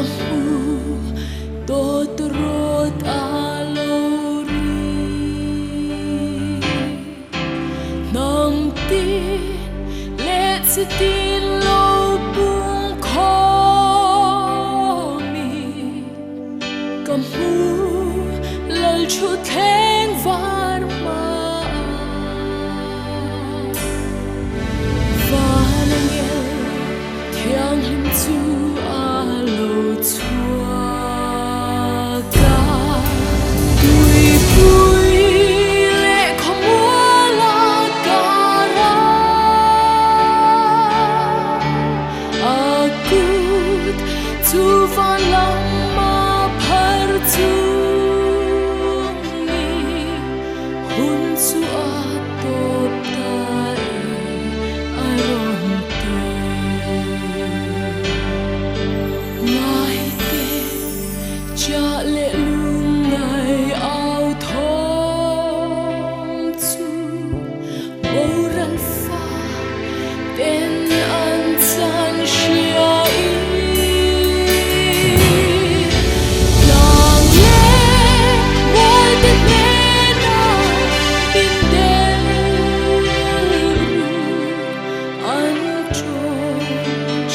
kamu totorot alori nang tin let sitin lo bung khomi kamu lal chu theng var ma vanangel thiang lim chu alo chua ka tui pui le khomua la kara akut chu van lam ma phar chu ni hun chu a top ta aron te ngai te cha le lung ngai ao thom chu moral fa ten an san shia lang le wal de na bin del an chong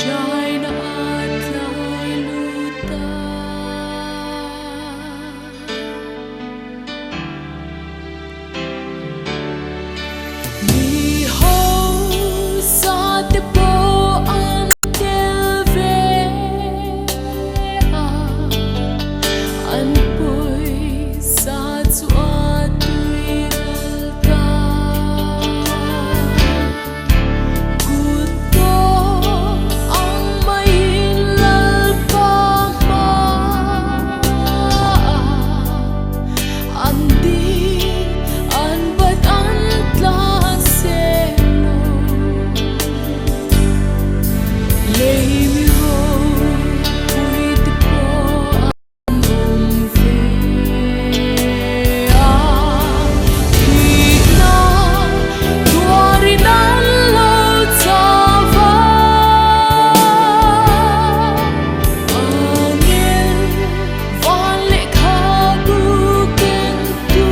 chai na atlai luta ni ho sa te po an del ve an poi sa chu a tui ta kuto ang may lalpa ma ang di an bat an tlaselo lei mi ro pui te po an ve hi na tuari nan lo chava angel van le kha bu ken tu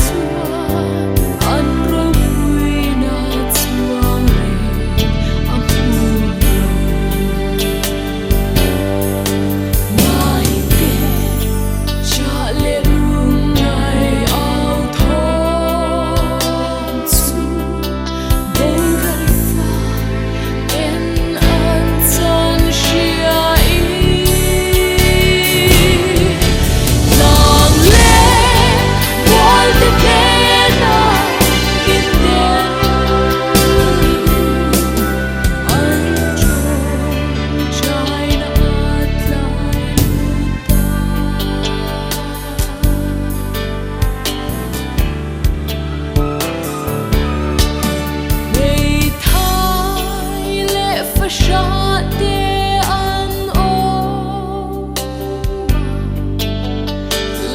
chua an ro pui na chuang le am pu ngai te cha le lung ngai ao thom chu moral fa ten an san shia lang le wal de na in del an chong chai na atlai luta Mei thai le fa sha te an o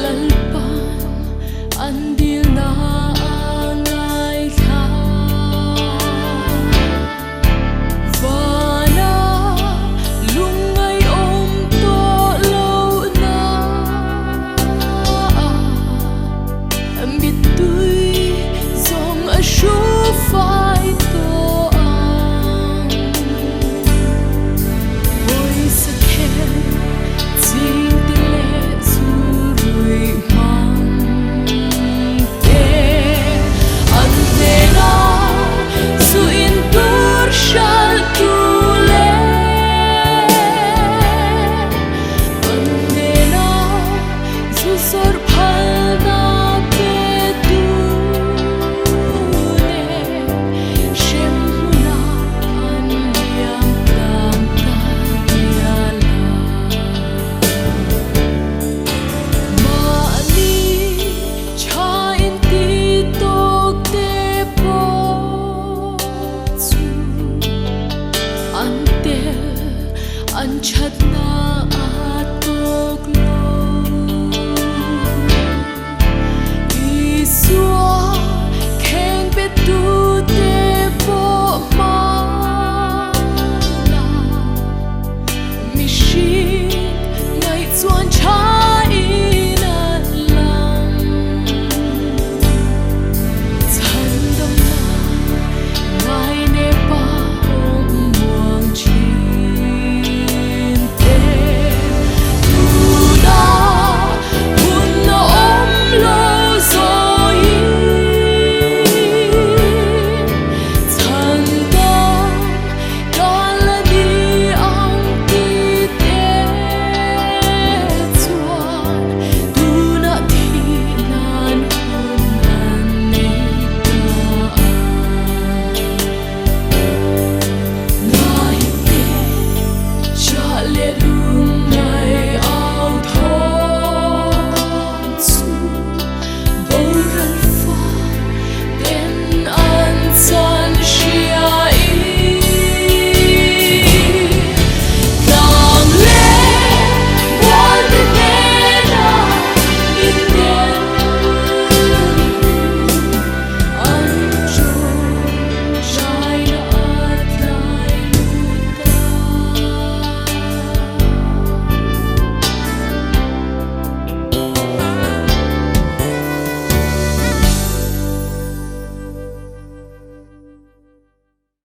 lalpan an dil na ngai kha vana lungai om to lo na bitui zong a shu fai to ang oi sa khen jing te le zu rui mang te an te na su in tur shal tu le an te na su sor phal na pe tu le shem na an liam tam ta ya la mani cha in ti tok te po chu an tel an chat